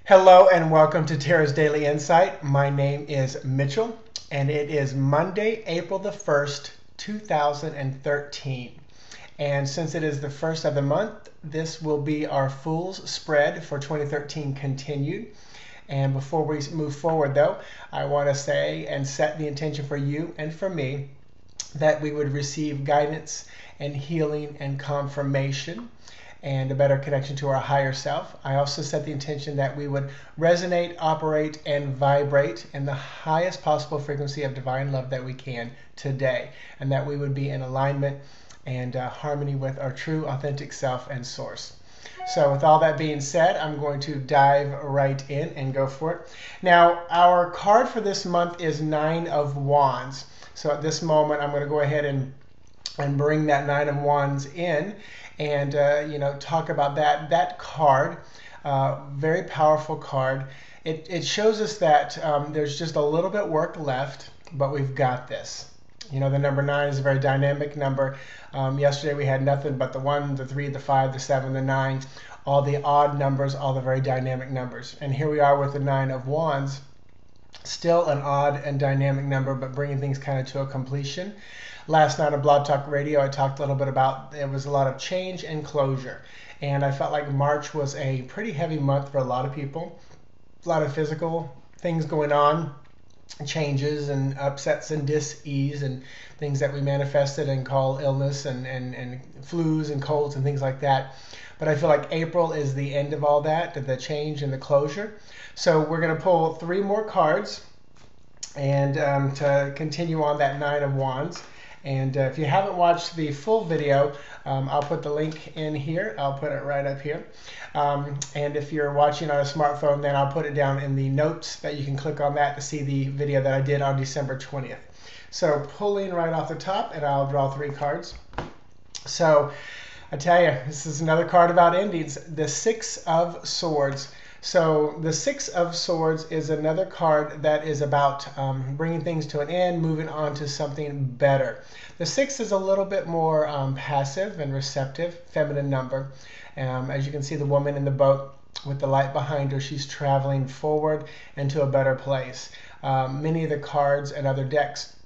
Hello and welcome to Tara's Daily Insight. My name is Mitchell and it is Monday, April the 1st, 2013. And since it is the first of the month, this will be our Fool's Spread for 2013 continued. And before we move forward though, I want to say and set the intention for you and for me that we would receive guidance and healing and confirmation and a better connection to our higher self. I also set the intention that we would resonate, operate, and vibrate in the highest possible frequency of divine love that we can today, and that we would be in alignment and harmony with our true, authentic self and source. So with all that being said, I'm going to dive right in and go for it. Now, our card for this month is Nine of Wands. So at this moment, I'm going to go ahead and bring that Nine of Wands in and talk about that card. Very powerful card. It shows us that there's just a little bit work left, but we've got this. You know, the number 9 is a very dynamic number. Yesterday we had nothing but the 1, the 3, the 5, the 7, the 9, all the odd numbers, all the very dynamic numbers. And here we are with the Nine of Wands, still an odd and dynamic number, but bringing things kind of to a completion. Last night on Blog Talk Radio, I talked a little bit about there was a lot of change and closure. And I felt like March was a pretty heavy month for a lot of people. A lot of physical things going on, changes and upsets and dis-ease and things that we manifested and call illness and flus and colds and things like that. But I feel like April is the end of all that, the change and the closure. So we're going to pull 3 more cards and to continue on that Nine of Wands. And if you haven't watched the full video, I'll put the link in here. I'll put it right up here. And if you're watching on a smartphone, then I'll put it down in the notes that you can click on that to see the video that I did on December 20th. So pulling right off the top, and I'll draw 3 cards. So I tell you, this is another card about endings. The Six of Swords. So the Six of Swords is another card that is about bringing things to an end, moving on to something better. The 6 is a little bit more passive and receptive, feminine number. As you can see, the woman in the boat with the light behind her, she's traveling forward into a better place. Many of the cards and other decks,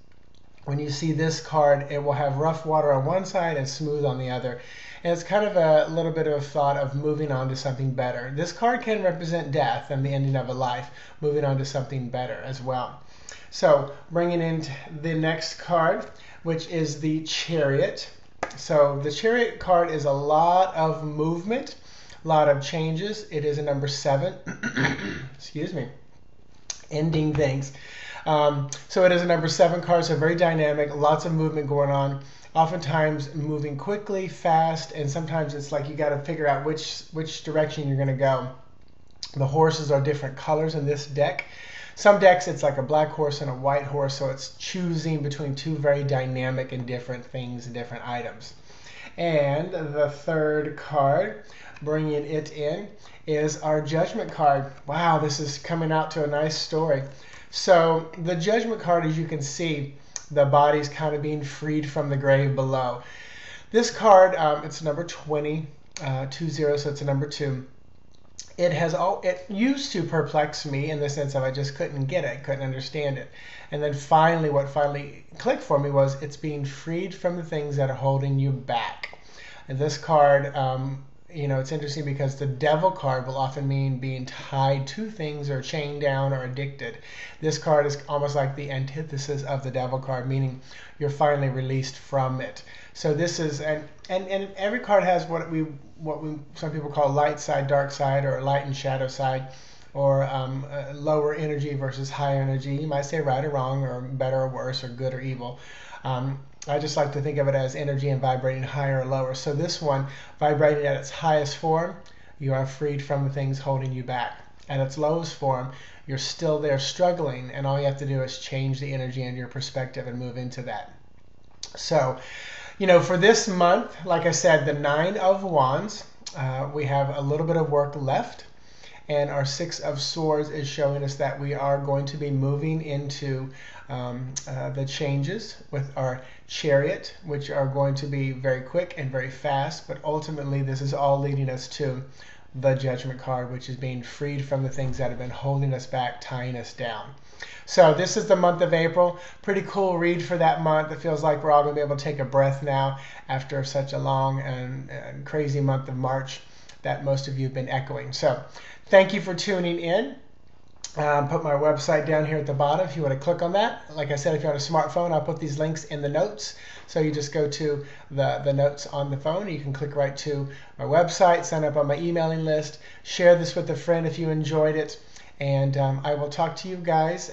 when you see this card, it will have rough water on one side and smooth on the other. And it's kind of a little bit of a thought of moving on to something better. This card can represent death and the ending of a life, moving on to something better as well. So bringing in the next card, which is the Chariot. So the Chariot card is a lot of movement, a lot of changes. It is a number 7. Excuse me. Ending things. So it is a number 7 card, so very dynamic, lots of movement going on. Oftentimes moving quickly, fast, and sometimes it's like you got to figure out which direction you're going to go. The horses are different colors in this deck. Some decks it's like a black horse and a white horse, so it's choosing between 2 very dynamic and different things and different items. And the third card, bringing it in, is our Judgment card. Wow, this is coming out to a nice story. So the Judgment card, as you can see, the body's kind of being freed from the grave below. This card, it's number 20, 20, so it's a number 2. It used to perplex me in the sense of I just couldn't get it, couldn't understand it. And then finally, what finally clicked for me was it's being freed from the things that are holding you back. And this card, it's interesting because the Devil card will often mean being tied to things or chained down or addicted. This card is almost like the antithesis of the Devil card, meaning you're finally released from it. So this is, and every card has what we some people call light side, dark side, or light and shadow side, or lower energy versus high energy. You might say right or wrong, or better or worse, or good or evil. I just like to think of it as energy and vibrating higher or lower. So this one, vibrating at its highest form, you are freed from the things holding you back. At its lowest form, you're still there struggling, and all you have to do is change the energy and your perspective and move into that. So, for this month, like I said, the Nine of Wands, we have a little bit of work left. And our Six of Swords is showing us that we are going to be moving into the changes with our Chariot, which are going to be very quick and very fast. But ultimately, this is all leading us to the Judgment card, which is being freed from the things that have been holding us back, tying us down. So this is the month of April. Pretty cool read for that month. It feels like we're all going to be able to take a breath now after such a long and crazy month of March that most of you have been echoing. So thank you for tuning in. Put my website down here at the bottom if you want to click on that. Like I said, if you're on a smartphone, I'll put these links in the notes. So you just go to the notes on the phone. You can click right to my website, sign up on my emailing list, share this with a friend if you enjoyed it. And I will talk to you guys.